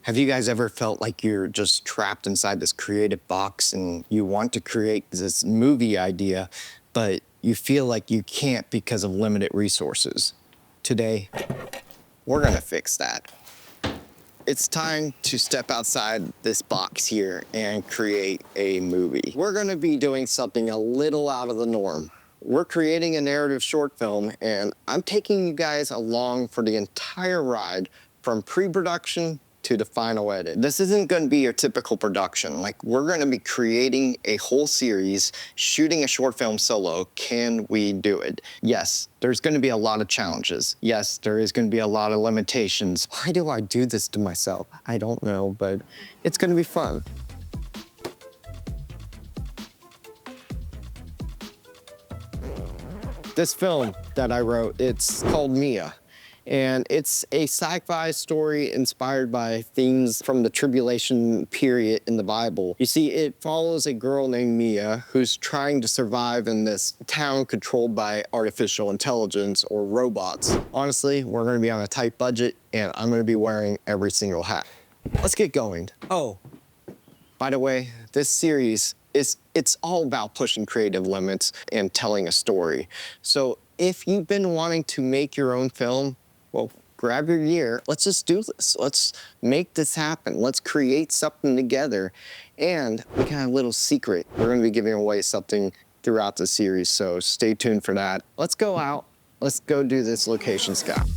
Have you guys ever felt like you're just trapped inside this creative box and you want to create this movie idea, but you feel like you can't because of limited resources? Today, we're gonna fix that. It's time to step outside this box here and create a movie. We're gonna be doing something a little out of the norm. We're creating a narrative short film, and I'm taking you guys along for the entire ride from pre-production to the final edit. This isn't gonna be your typical production. Like, we're gonna be creating a whole series, shooting a short film solo. Can we do it? Yes, there's gonna be a lot of challenges. Yes, there is gonna be a lot of limitations. Why do I do this to myself? I don't know, but it's gonna be fun. This film that I wrote, it's called Mia. And it's a sci-fi story inspired by themes from the tribulation period in the Bible. You see, it follows a girl named Mia who's trying to survive in this town controlled by artificial intelligence or robots. Honestly, we're gonna be on a tight budget and I'm gonna be wearing every single hat. Let's get going. Oh, by the way, this series it's all about pushing creative limits and telling a story. So if you've been wanting to make your own film, well, grab your gear. Let's just do this. Let's make this happen. Let's create something together. And we got a little secret. We're gonna be giving away something throughout the series, so stay tuned for that. Let's go out. Let's go do this location scout.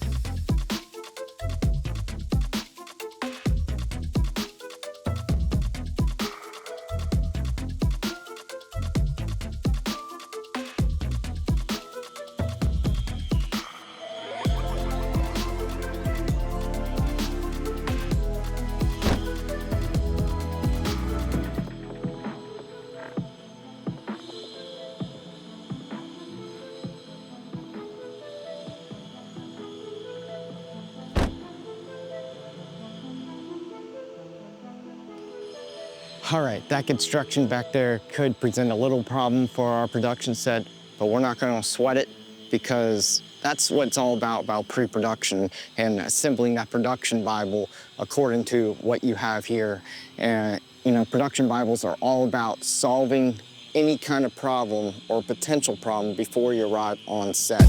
All right, that construction back there could present a little problem for our production set, but we're not gonna sweat it because that's what it's all about pre-production and assembling that production Bible according to what you have here. And you know, production Bibles are all about solving any kind of problem or potential problem before you arrive on set.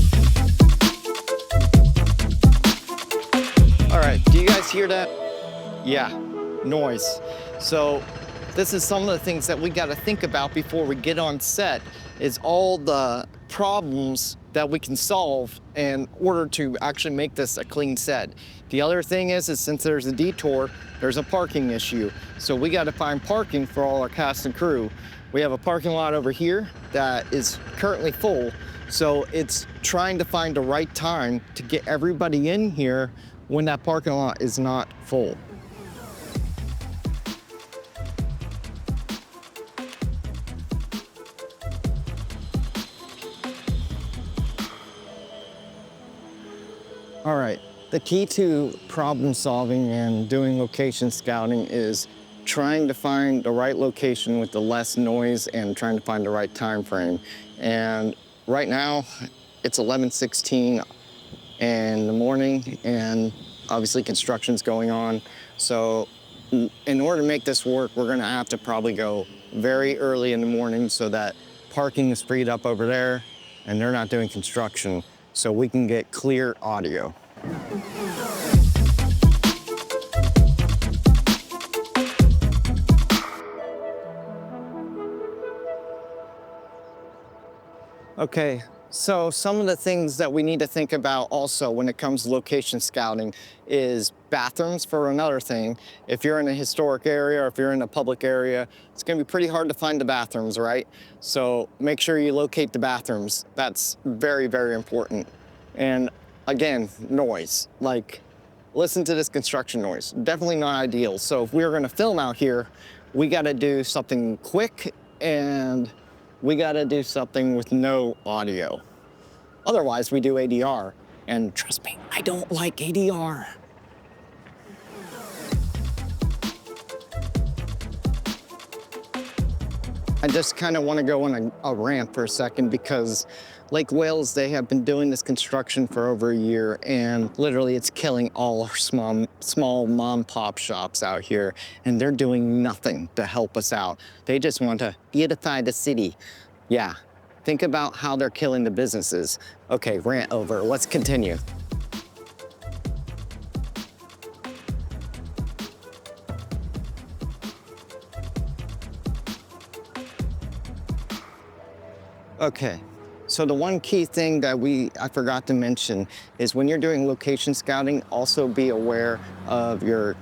All right, do you guys hear that? Yeah, noise. So this is some of the things that we got to think about before we get on set, is all the problems that we can solve in order to actually make this a clean set. The other thing is since there's a detour, there's a parking issue. So we got to find parking for all our cast and crew. We have a parking lot over here that is currently full. So it's trying to find the right time to get everybody in here when that parking lot is not full. All right, the key to problem solving and doing location scouting is trying to find the right location with the less noise and trying to find the right time frame. And right now, it's 11:16 in the morning, and obviously construction's going on. So in order to make this work, we're gonna have to probably go very early in the morning so that parking is freed up over there and they're not doing construction, so we can get clear audio. Okay, so some of the things that we need to think about also when it comes to location scouting is bathrooms, for another thing. If you're in a historic area or if you're in a public area, it's gonna be pretty hard to find the bathrooms, right? So make sure you locate the bathrooms. That's very, very important. And again, noise. Like, listen to this construction noise. Definitely not ideal. So if we're gonna film out here, we gotta do something quick and we gotta do something with no audio. Otherwise, we do ADR. And trust me, I don't like ADR. I just kind of want to go on a rant for a second because Lake Wales, they have been doing this construction for over a year, and literally it's killing all our small mom pop shops out here, and they're doing nothing to help us out. They just want to beautify the city. Yeah, think about how they're killing the businesses. Okay, rant over, let's continue. Okay, so the one key thing that I forgot to mention is when you're doing location scouting, also be aware of your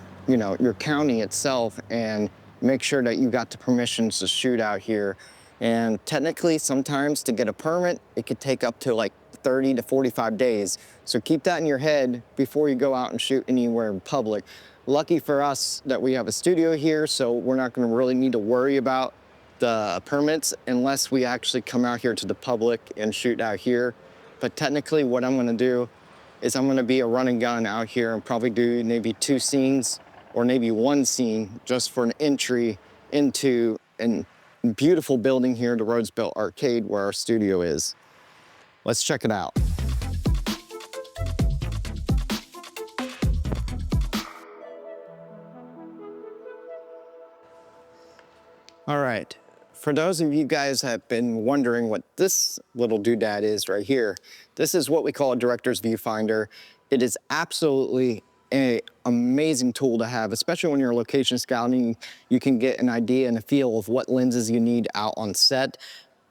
county itself and make sure that you got the permissions to shoot out here. And technically, sometimes to get a permit, it could take up to like 30 to 45 days. So keep that in your head before you go out and shoot anywhere in public. Lucky for us that we have a studio here, so we're not gonna really need to worry about the permits unless we actually come out here to the public and shoot out here. But technically what I'm gonna do is I'm gonna be a run and gun out here and probably do maybe 2 scenes or maybe 1 scene just for an entry into a beautiful building here, the Rhodes Built Arcade, where our studio is. Let's check it out. All right. For those of you guys that have been wondering what this little doodad is right here, this is what we call a director's viewfinder. It is absolutely an amazing tool to have, especially when you're location scouting. You can get an idea and a feel of what lenses you need out on set.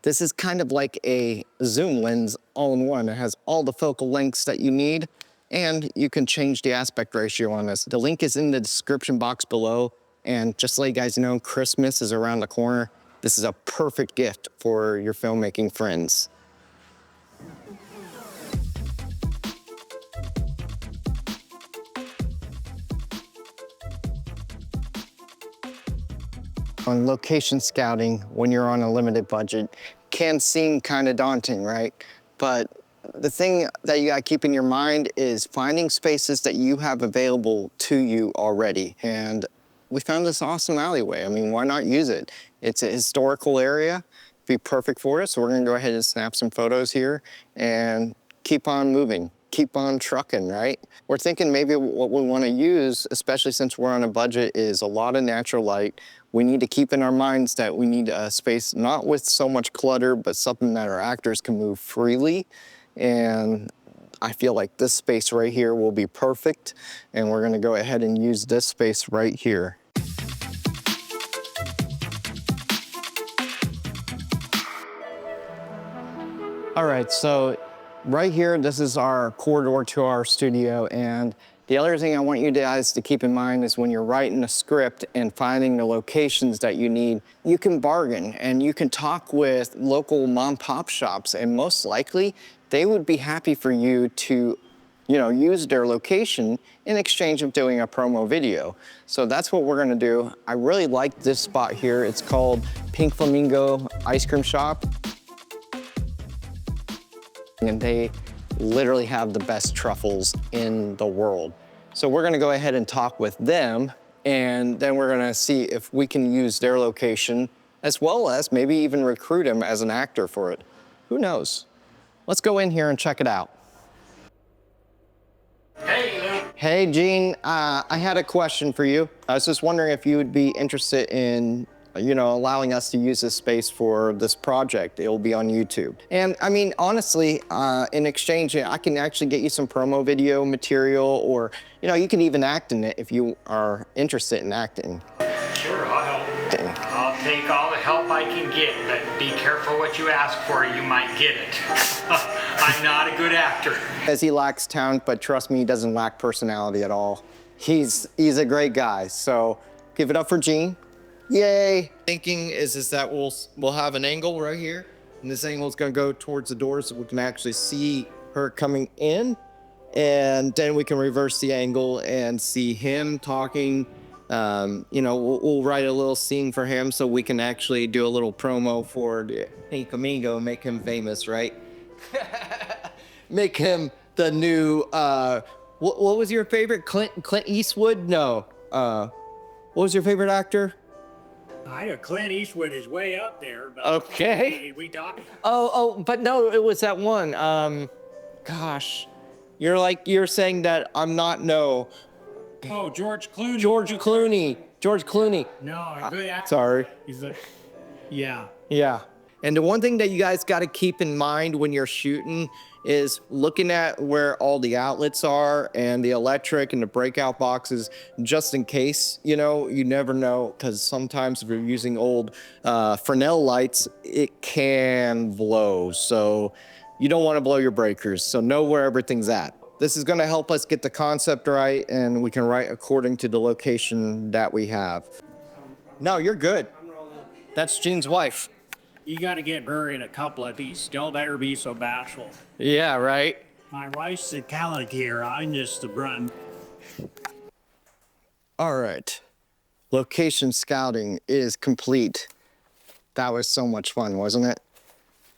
This is kind of like a zoom lens all in one. It has all the focal lengths that you need, and you can change the aspect ratio on this. The link is in the description box below, and just to let you guys know, Christmas is around the corner. This is a perfect gift for your filmmaking friends. On location scouting, when you're on a limited budget, can seem kind of daunting, right? But the thing that you gotta keep in your mind is finding spaces that you have available to you already. And we found this awesome alleyway. I mean, why not use it? It's a historical area, be perfect for us. So we're gonna go ahead and snap some photos here and keep on moving, keep on trucking, right? We're thinking maybe what we wanna use, especially since we're on a budget, is a lot of natural light. We need to keep in our minds that we need a space not with so much clutter, but something that our actors can move freely. And I feel like this space right here will be perfect. And we're gonna go ahead and use this space right here. All right, so right here, this is our corridor to our studio. And the other thing I want you guys to keep in mind is when you're writing a script and finding the locations that you need, you can bargain and you can talk with local mom pop shops, and most likely they would be happy for you to use their location in exchange of doing a promo video. So that's what we're gonna do. I really like this spot here. It's called Pink Flamingo Ice Cream Shop. And they literally have the best truffles in the world. So we're gonna go ahead and talk with them, and then we're gonna see if we can use their location, as well as maybe even recruit him as an actor for it. Who knows? Let's go in here and check it out. Hey, Luke. Hey, Gene, I had a question for you. I was just wondering if you would be interested in allowing us to use this space for this project. It'll be on YouTube. And I mean, honestly, in exchange, I can actually get you some promo video material, or, you can even act in it if you are interested in acting. Sure, I'll help. I'll take all the help I can get, but be careful what you ask for, you might get it. I'm not a good actor. As he lacks talent, but trust me, he doesn't lack personality at all. He's a great guy, so give it up for Gene. Yay! Thinking is that we'll have an angle right here, and this angle is going to go towards the door so we can actually see her coming in, and then we can reverse the angle and see him talking. We'll write a little scene for him so we can actually do a little promo for Pink Flamingo and make him famous, right? Make him the new, what was your favorite? Clint Eastwood? No. What was your favorite actor? I know Clint Eastwood is way up there. But Okay. we talked. But no, it was that one. Gosh, you're saying that I'm not no Oh, George Clooney. George Clooney. No, good actor. Sorry. He's a, yeah. Yeah. And the one thing that you guys got to keep in mind when you're shooting is looking at where all the outlets are and the electric and the breakout boxes, just in case, you know, you never know. Because sometimes if you're using old Fresnel lights, it can blow. So you don't want to blow your breakers. So know where everything's at. This is going to help us get the concept right, and we can write according to the location that we have. No, you're good. That's Jean's wife. You got to get her in a couple of these. Don't ever be so bashful. Yeah, right? My wife's the talent here. I'm just the brunt. All right. Location scouting is complete. That was so much fun, wasn't it?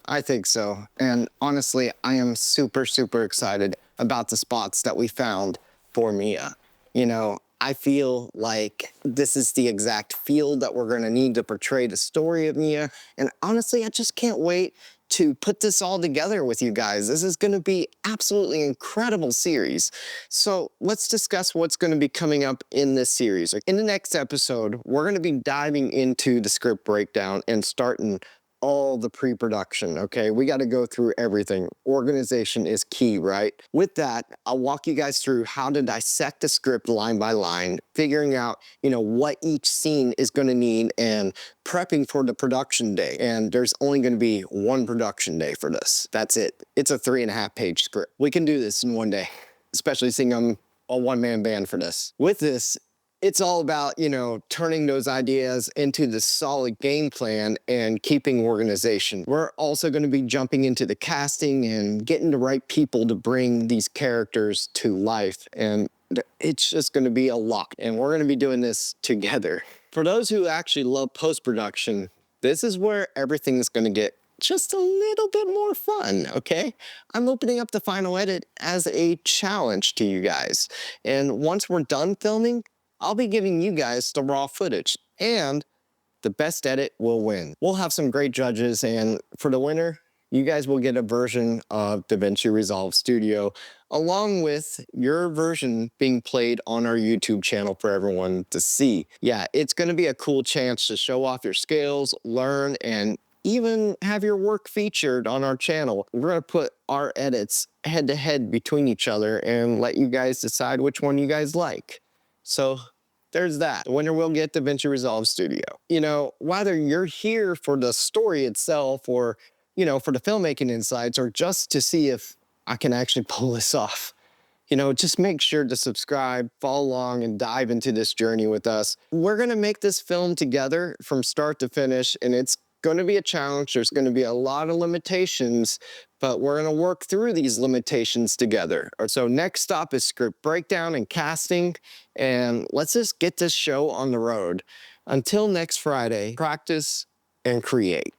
I think so. And honestly, I am super, super excited about the spots that we found for Mia. You know, I feel like this is the exact field that we're gonna need to portray the story of Mia. And honestly, I just can't wait to put this all together with you guys. This is gonna be absolutely incredible series. So let's discuss what's gonna be coming up in this series. In the next episode, we're gonna be diving into the script breakdown and starting all the pre-production, okay? We got to go through everything. Organization is key, right? With that, I'll walk you guys through how to dissect the script line by line, figuring out, you know, what each scene is going to need and prepping for the production day. And there's only going to be one production day for this. That's it. It's a 3.5-page script. We can do this in one day, especially seeing I'm a one-man band for this. With this, it's all about, you know, turning those ideas into the solid game plan and keeping organization. We're also going to be jumping into the casting and getting the right people to bring these characters to life. And it's just going to be a lot. And we're going to be doing this together. For those who actually love post-production, this is where everything's going to get just a little bit more fun, okay? I'm opening up the final edit as a challenge to you guys. And once we're done filming, I'll be giving you guys the raw footage, and the best edit will win. We'll have some great judges, and for the winner, you guys will get a version of DaVinci Resolve Studio, along with your version being played on our YouTube channel for everyone to see. Yeah, it's gonna be a cool chance to show off your skills, learn, and even have your work featured on our channel. We're gonna put our edits head to head between each other and let you guys decide which one you guys like. So there's that. The winner will get DaVinci Resolve Studio. You know, whether you're here for the story itself or, you know, for the filmmaking insights or just to see if I can actually pull this off, you know, just make sure to subscribe, follow along, and dive into this journey with us. We're gonna make this film together from start to finish, and it's gonna be a challenge. There's gonna be a lot of limitations, but we're gonna work through these limitations together. So next stop is script breakdown and casting, and let's just get this show on the road. Until next Friday, practice and create.